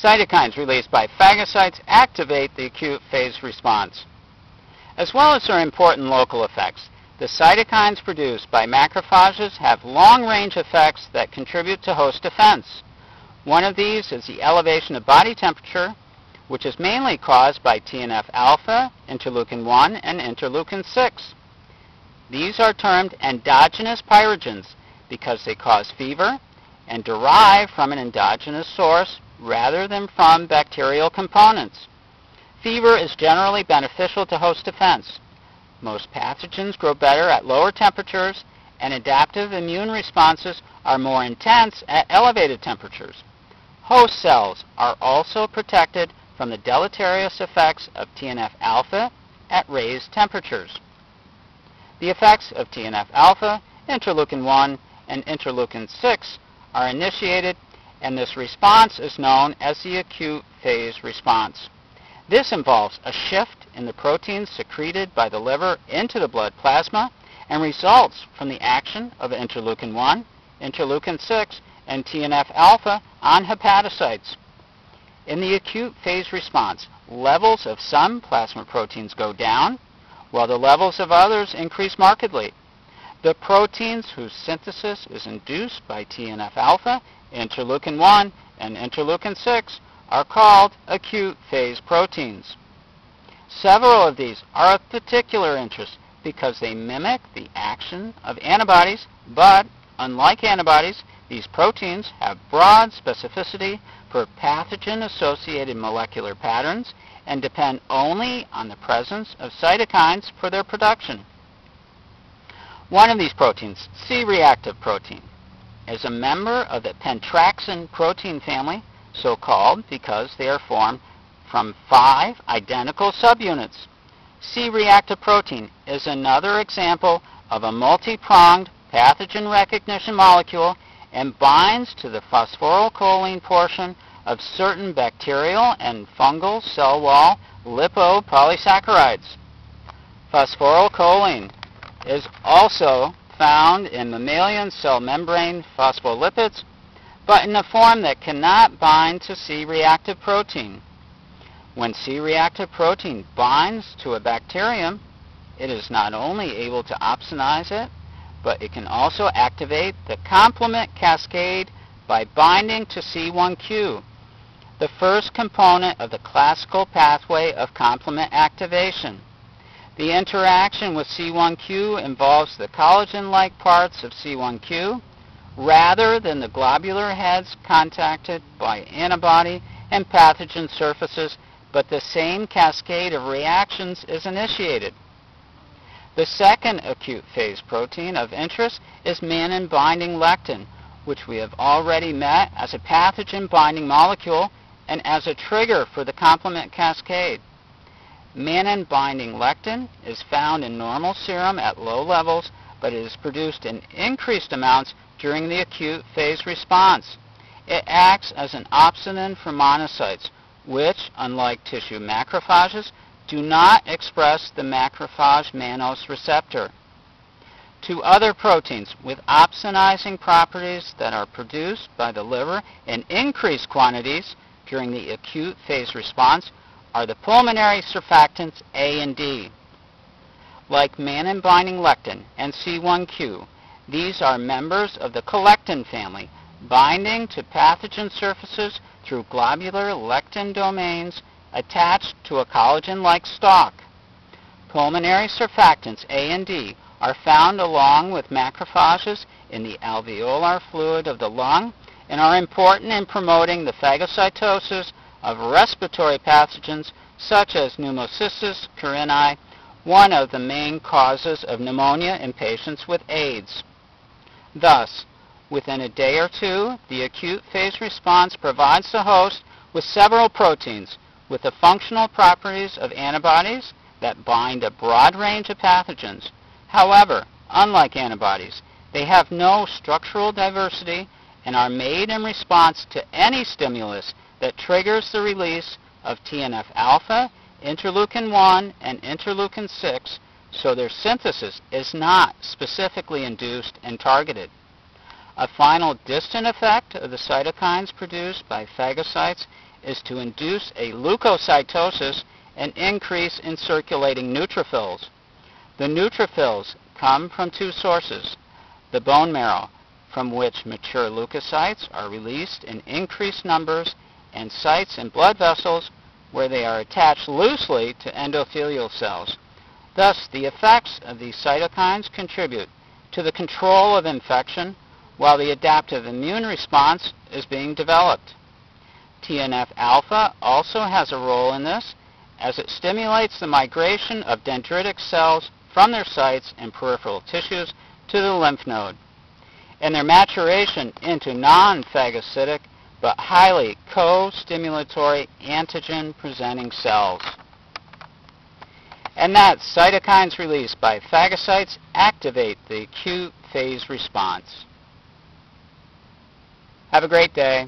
Cytokines released by phagocytes activate the acute phase response. As well as their important local effects, the cytokines produced by macrophages have long-range effects that contribute to host defense. One of these is the elevation of body temperature, which is mainly caused by TNF-alpha, interleukin-1, and interleukin-6. These are termed endogenous pyrogens because they cause fever and derive from an endogenous source rather than from bacterial components. Fever is generally beneficial to host defense. Most pathogens grow better at lower temperatures, and adaptive immune responses are more intense at elevated temperatures. Host cells are also protected from the deleterious effects of TNF-alpha at raised temperatures. The effects of TNF-alpha, interleukin-1, and interleukin-6 are initiated, and this response is known as the acute phase response. This involves a shift in the proteins secreted by the liver into the blood plasma and results from the action of interleukin-1, interleukin-6, and TNF-alpha on hepatocytes. In the acute phase response, levels of some plasma proteins go down, while the levels of others increase markedly. The proteins whose synthesis is induced by TNF-alpha, interleukin-1, and interleukin-6 are called acute phase proteins. Several of these are of particular interest because they mimic the action of antibodies, but unlike antibodies, these proteins have broad specificity for pathogen-associated molecular patterns and depend only on the presence of cytokines for their production. One of these proteins, C-reactive protein, is a member of the pentraxin protein family, so called because they are formed from 5 identical subunits. C-reactive protein is another example of a multi-pronged pathogen recognition molecule and binds to the phosphorylcholine portion of certain bacterial and fungal cell wall lipopolysaccharides. Phosphorylcholine is also found in mammalian cell membrane phospholipids, but in a form that cannot bind to C-reactive protein. When C-reactive protein binds to a bacterium, it is not only able to opsonize it, but it can also activate the complement cascade by binding to C1q, the first component of the classical pathway of complement activation. The interaction with C1q involves the collagen-like parts of C1q rather than the globular heads contacted by antibody and pathogen surfaces, but the same cascade of reactions is initiated. The second acute phase protein of interest is mannan-binding lectin, which we have already met as a pathogen-binding molecule and as a trigger for the complement cascade. Mannan-binding lectin is found in normal serum at low levels, but it is produced in increased amounts during the acute phase response. It acts as an opsonin for monocytes, which, unlike tissue macrophages, do not express the macrophage mannose receptor. Two other proteins with opsonizing properties that are produced by the liver in increased quantities during the acute phase response are the pulmonary surfactants A and D. Like mannan-binding lectin and C1q, these are members of the colectin family, binding to pathogen surfaces through globular lectin domains attached to a collagen-like stalk. Pulmonary surfactants A and D are found along with macrophages in the alveolar fluid of the lung and are important in promoting the phagocytosis of respiratory pathogens such as pneumocystis carinii, one of the main causes of pneumonia in patients with AIDS. Thus, within a day or two, the acute phase response provides the host with several proteins with the functional properties of antibodies that bind a broad range of pathogens. However, unlike antibodies, they have no structural diversity and are made in response to any stimulus that triggers the release of TNF-alpha, interleukin-1, and interleukin-6, so their synthesis is not specifically induced and targeted. A final distant effect of the cytokines produced by phagocytes is to induce a leukocytosis and increase in circulating neutrophils. The neutrophils come from two sources: the bone marrow, from which mature leukocytes are released in increased numbers, and sites in blood vessels where they are attached loosely to endothelial cells. Thus, the effects of these cytokines contribute to the control of infection while the adaptive immune response is being developed. TNF-alpha also has a role in this, as it stimulates the migration of dendritic cells from their sites in peripheral tissues to the lymph node, and their maturation into non-phagocytic but highly co-stimulatory antigen-presenting cells. And that cytokines released by phagocytes activate the acute phase response. Have a great day.